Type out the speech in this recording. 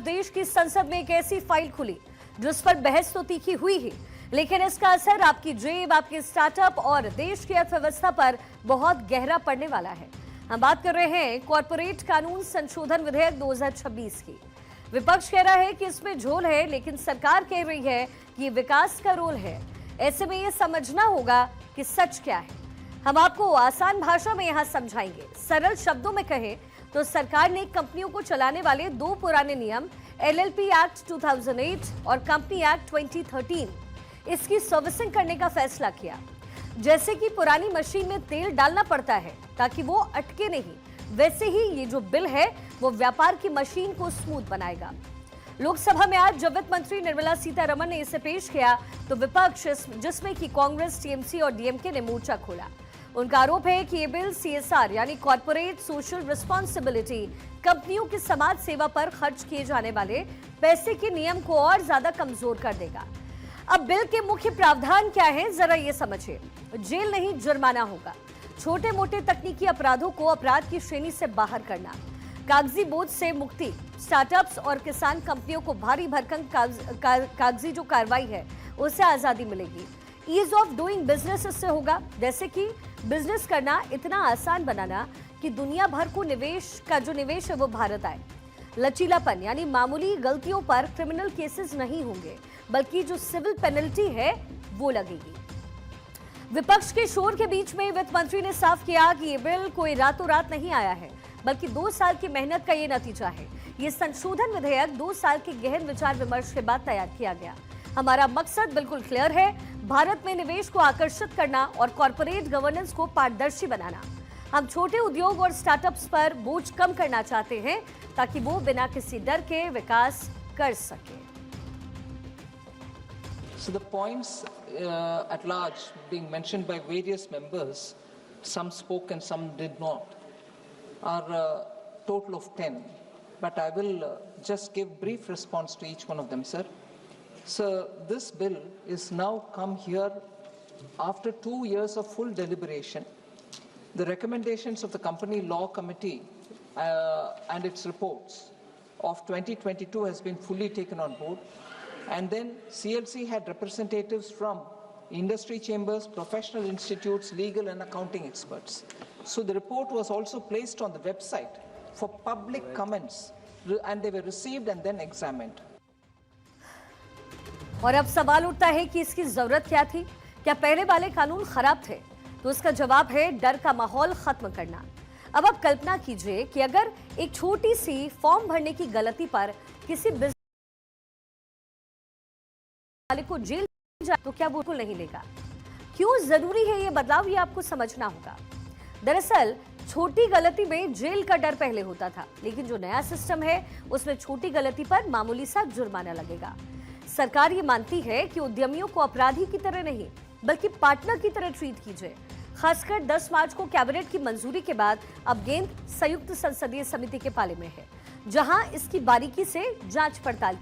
देश की संसद में एक ऐसी फाइल खुली जिस पर बहस तो तीखी हुई ही, लेकिन इसका असर आपकी जेब, आपके स्टार्टअप और देश की अर्थव्यवस्था पर बहुत गहरा पड़ने वाला है। हम बात कर रहे हैं कॉर्पोरेट कानून संशोधन विधेयक 2026 की। विपक्ष कह रहा है कि इसमें झोल है, लेकिन सरकार कह रही है कि ये विकास का रोल है। ऐसे में ये समझना होगा कि सच क्या है। हम आपको आसान भाषा में यहां समझाएंगे। सरल शब्दों में कहें तो सरकार ने कंपनियों को चलाने वाले दो पुराने नियम एलएलपी एक्ट 2008 और कंपनी एक्ट 2013 इसकी सर्विसिंग करने का फैसला किया। जैसे कि पुरानी मशीन में तेल डालना पड़ता है ताकि वो अटके नहीं, वैसे ही ये जो बिल है वो व्यापार की मशीन को स्मूथ बनाएगा। लोकसभा में आज जब वित्त मंत्री निर्मला सीतारमण ने इसे पेश किया तो विपक्ष, जिसमें कि कांग्रेस, टीएमसी और डीएमके ने मोर्चा खोला। उनका आरोप है कि ये बिल सीएसआर यानी कॉर्पोरेट सोशल रिस्पांसिबिलिटी, कंपनियों की समाज सेवा पर खर्च किए जाने वाले पैसे के नियम को और ज्यादा कमजोर कर देगा। अब बिल के मुख्य प्रावधान क्या है, जरा ये समझिए। जेल नहीं, जुर्माना होगा। छोटे मोटे तकनीकी अपराधों को अपराध की श्रेणी से बाहर करना, कागजी बोझ से मुक्ति, स्टार्टअप्स और किसान कंपनियों को भारी भरकम कागजी जो कार्रवाई है उससे आजादी मिलेगी। ईज ऑफ डूइंग बिजनेस इससे होगा, जैसे कि बिजनेस करना इतना आसान बनाना कि दुनिया भर को निवेश है वो भारत आए। लचीलापन यानी मामूली गलतियों पर क्रिमिनल केसेस नहीं होंगे, बल्कि जो सिविल पेनल्टी है वो लगेगी। विपक्ष के शोर के बीच में वित्त मंत्री ने साफ किया कि ये बिल कोई रातों रात नहीं आया है, बल्कि 2 साल की मेहनत का ये नतीजा है। ये संशोधन विधेयक 2 साल के गहन विचार विमर्श के बाद तैयार किया गया। हमारा मकसद बिल्कुल क्लियर है, भारत में निवेश को आकर्षित करना और कॉर्पोरेट गवर्नेंस को पारदर्शी बनाना। हम छोटे उद्योग और स्टार्टअप्स पर बोझ कम करना चाहते हैं ताकि वो बिना किसी डर के विकास कर सके। So the points at large being mentioned by various members, some spoke and some did not, are a total of 10. But I will just give brief response to each one of them, sir. So this bill is now come here after 2 years of full deliberation. The recommendations of the Company Law Committee and its reports of 2022 has been fully taken on board. And then CLC had representatives from industry chambers, professional institutes, legal and accounting experts. So the report was also placed on the website for public comments, and they were received and then examined. और अब सवाल उठता है कि इसकी जरूरत क्या थी? क्या पहले वाले कानून खराब थे? तो इसका जवाब है डर का माहौल खत्म करना। अब आप कल्पना कीजिए कि अगर एक छोटी सी फॉर्म भरने की गलती पर किसी बिजनेस वाले को जेल जाए तो क्या बिल्कुल नहीं लेगा? क्यों जरूरी है ये बदलाव, ये आपको समझना होगा। दरअसल छोटी गलती में जेल का डर पहले होता था, लेकिन जो नया सिस्टम है उसमें छोटी गलती पर मामूली सा जुर्माना लगेगा। सरकार ये मानती है कि उद्यमियों को अपराधी की तरह नहीं, बल्कि पार्टनर की तरह ट्रीट कीजिए। खासकर 10 मार्च को कैबिनेट की मंजूरी के बाद अब गेंद संयुक्त संसदीय समिति के पाले में है, जहां इसकी बारीकी से जांच पड़ताल